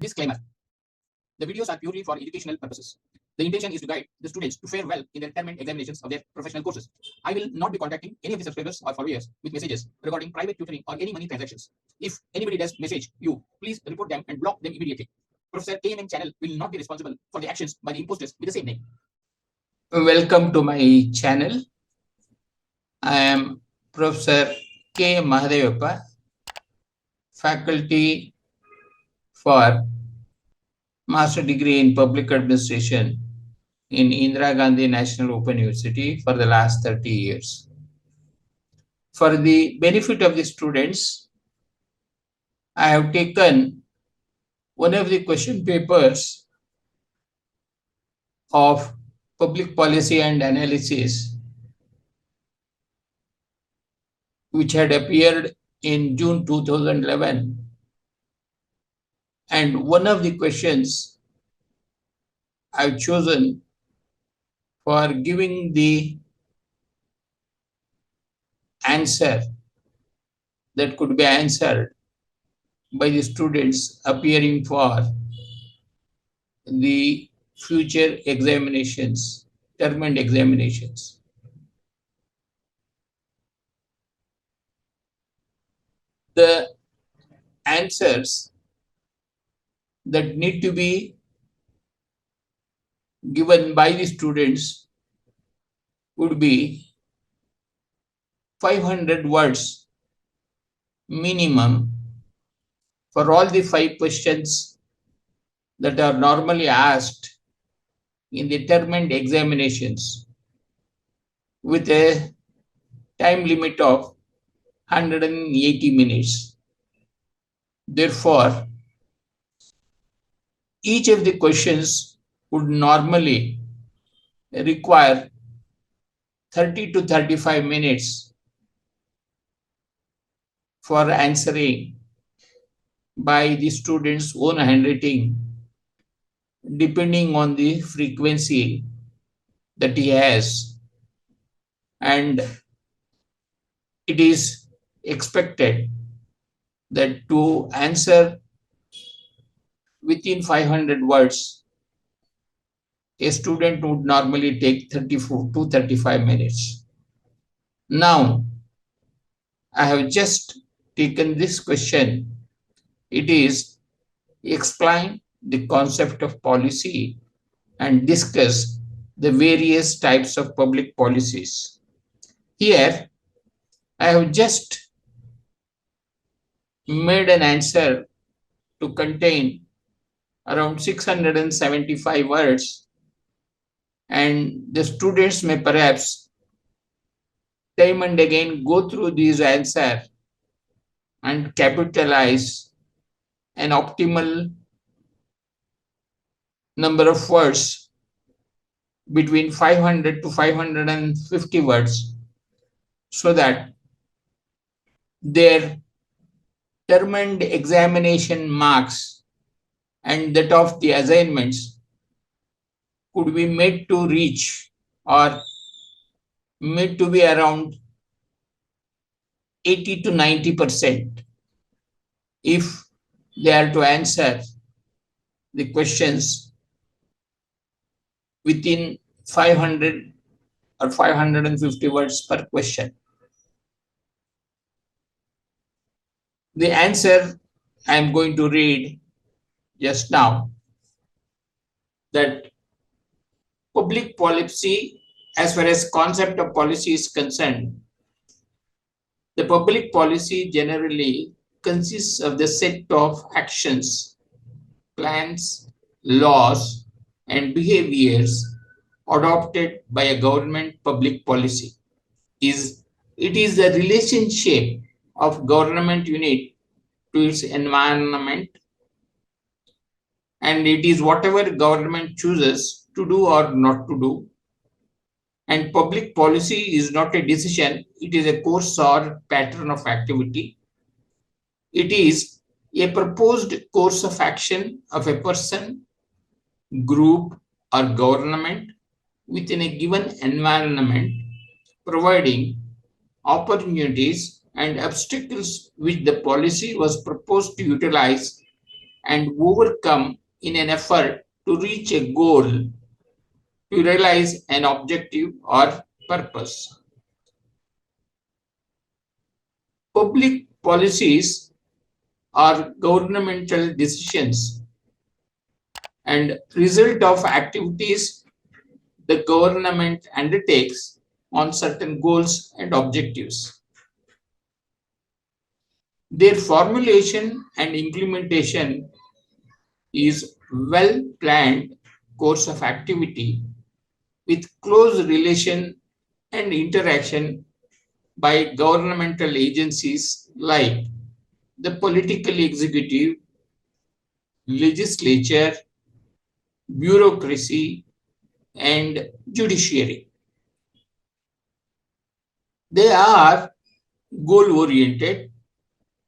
Disclaimer. The videos are purely for educational purposes. The intention is to guide the students to fare well in their term and examinations of their professional courses. I will not be contacting any of the subscribers or followers with messages regarding private tutoring or any money transactions. If anybody does message you, please report them and block them immediately. Professor K.M channel will not be responsible for the actions by the imposters with the same name. Welcome to my channel. I am Professor K. Mahadevappa, faculty for Master Degree in Public Administration in Indira Gandhi National Open University for the last 30 years. For the benefit of the students, I have taken one of the question papers of Public Policy and Analysis, which had appeared in June 2011. And one of the questions I've chosen for giving the answer that could be answered by the students appearing for the future examinations, term and examinations. The answers that need to be given by the students would be 500 words minimum for all the 5 questions that are normally asked in the term and examinations, with a time limit of 180 minutes. Therefore, each of the questions would normally require 30 to 35 minutes for answering by the student's own handwriting, depending on the frequency that he has. And it is expected that to answer within 500 words, a student would normally take 34 to 35 minutes. Now, I have just taken this question. It is explain the concept of policy and discuss the various types of public policies. Here, I have just made an answer to contain around 675 words, and the students may perhaps time and again go through these answers and capitalize an optimal number of words between 500 to 550 words, so that their term and examination marks and that of the assignments could be made to reach or made to be around 80 to 90% if they are to answer the questions within 500 or 550 words per question. The answer I am going to read just now, that public policy, as far as concept of policy is concerned, the public policy generally consists of the set of actions, plans, laws, and behaviors adopted by a government public policy. It is the relationship of government unit to its environment, and it is whatever government chooses to do or not to do. And public policy is not a decision, it is a course or pattern of activity. It is a proposed course of action of a person, group, or government within a given environment, providing opportunities and obstacles which the policy was proposed to utilize and overcome in an effort to reach a goal, to realize an objective or purpose. Public policies are governmental decisions and result of activities the government undertakes on certain goals and objectives. Their formulation and implementation is well-planned course of activity with close relation and interaction by governmental agencies like the political executive, legislature, bureaucracy, and judiciary. They are goal-oriented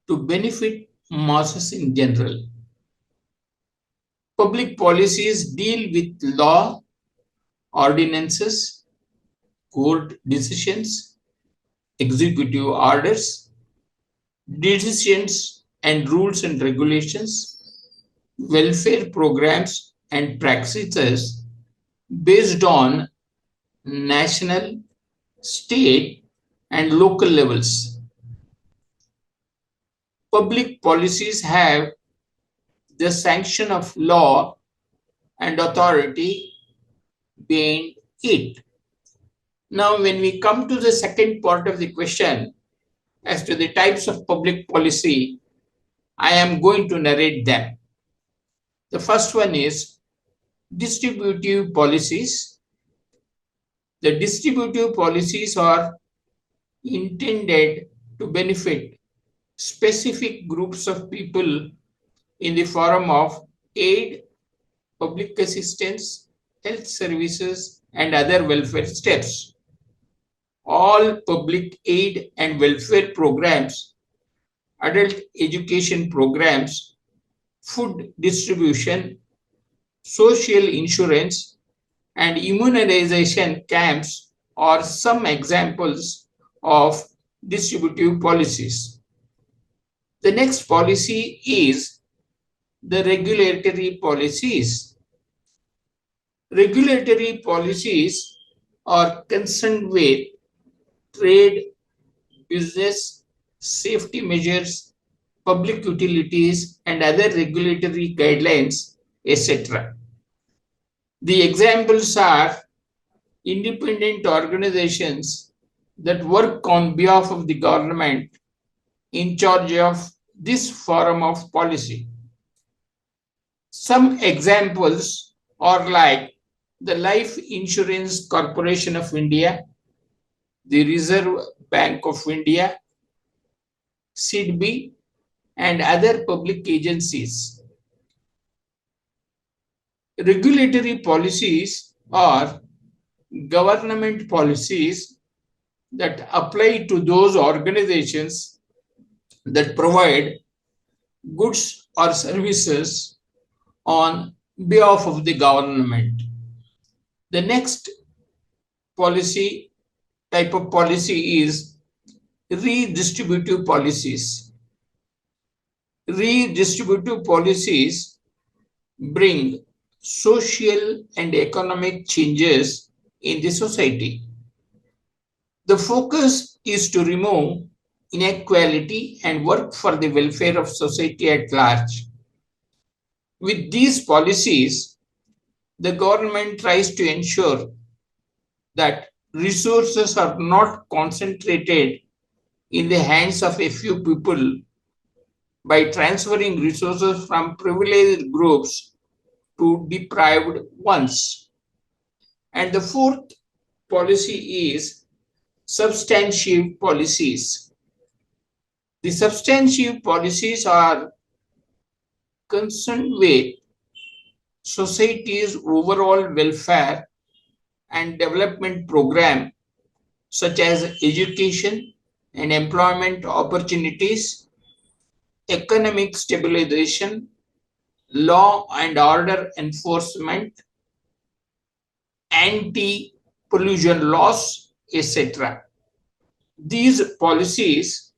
to benefit masses in general. Public policies deal with law, ordinances, court decisions, executive orders, decisions and rules and regulations, welfare programs and practices based on national, state, and local levels. Public policies have the sanction of law and authority behind it. Now, when we come to the second part of the question as to the types of public policy, I am going to narrate them. The first one is distributive policies. The distributive policies are intended to benefit specific groups of people in the form of aid, public assistance, health services, and other welfare steps. All public aid and welfare programs, adult education programs, food distribution, social insurance, and immunization camps are some examples of distributive policies. The next policy is the regulatory policies. Regulatory policies are concerned with trade, business, safety measures, public utilities, and other regulatory guidelines, etc. The examples are independent organizations that work on behalf of the government in charge of this form of policy. Some examples are like the Life Insurance Corporation of India, the Reserve Bank of India, SIDBI, and other public agencies. Regulatory policies are government policies that apply to those organizations that provide goods or services on behalf of the government. The next policy type of policy is redistributive policies. Redistributive policies bring social and economic changes in the society. The focus is to remove inequality and work for the welfare of society at large. With these policies, the government tries to ensure that resources are not concentrated in the hands of a few people by transferring resources from privileged groups to deprived ones. And the fourth policy is substantive policies. The substantive policies are concerned with society's overall welfare and development program, such as education and employment opportunities, economic stabilization, law and order enforcement, anti-pollution laws, etc. These policies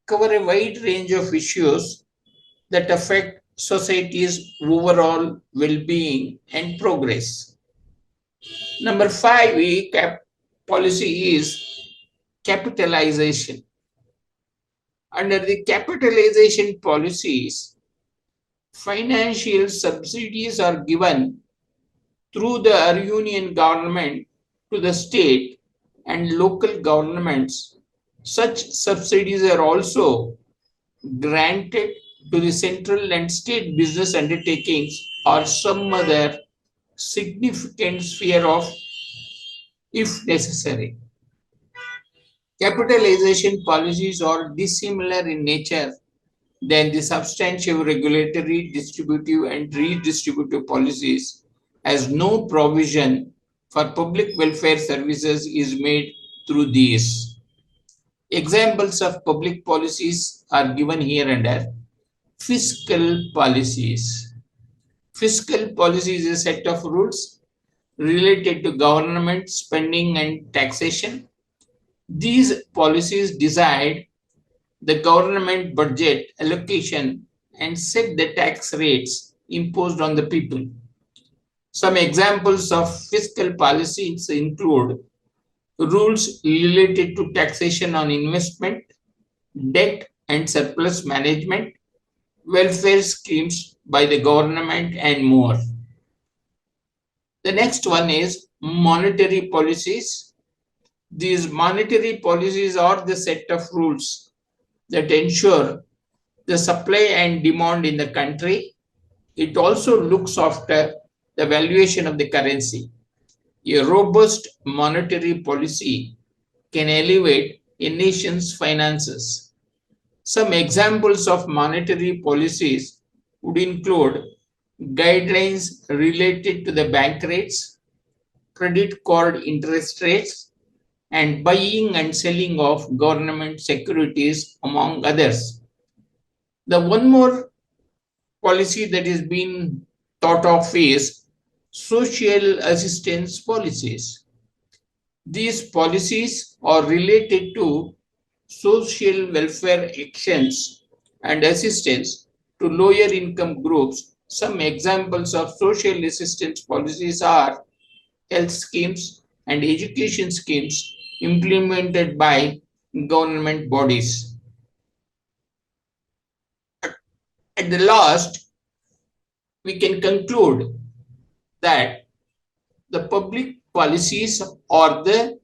cover a wide range of issues that affect society's overall well-being and progress. Number 5 policy is capitalization. Under the capitalization policies, financial subsidies are given through the union government to the state and local governments. Such subsidies are also granted to the central and state business undertakings or some other significant sphere of if necessary. Capitalization policies are dissimilar in nature than the substantive regulatory, distributive, and redistributive policies, as no provision for public welfare services is made through these. Examples of public policies are given here under. Fiscal policies. Fiscal policy is a set of rules related to government spending and taxation. These policies decide the government budget allocation and set the tax rates imposed on the people. Some examples of fiscal policies include rules related to taxation on investment, debt and surplus management, welfare schemes by the government, and more. The next one is monetary policies. These monetary policies are the set of rules that ensure the supply and demand in the country. It also looks after the valuation of the currency. A robust monetary policy can elevate a nation's finances. Some examples of monetary policies would include guidelines related to the bank rates, credit card interest rates, and buying and selling of government securities, among others. The one more policy that is being thought of is social assistance policies. These policies are related to social welfare actions and assistance to lower income groups. Some examples of social assistance policies are health schemes and education schemes implemented by government bodies. At the last, we can conclude that the public policies are the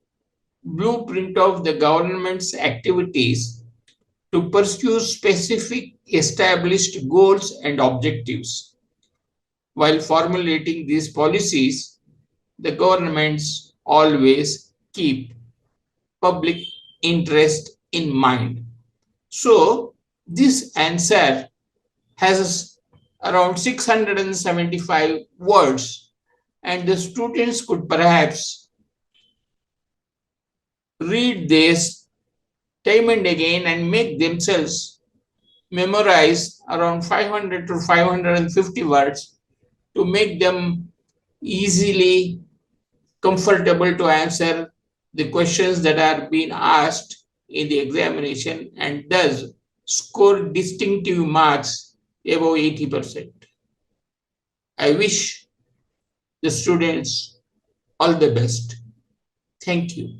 blueprint of the government's activities to pursue specific established goals and objectives. While formulating these policies, the governments always keep public interest in mind. So, this answer has around 675 words, and the students could perhaps read this time and again and make themselves memorize around 500 to 550 words to make them easily comfortable to answer the questions that are being asked in the examination and thus score distinctive marks above 80%. I wish the students all the best. Thank you.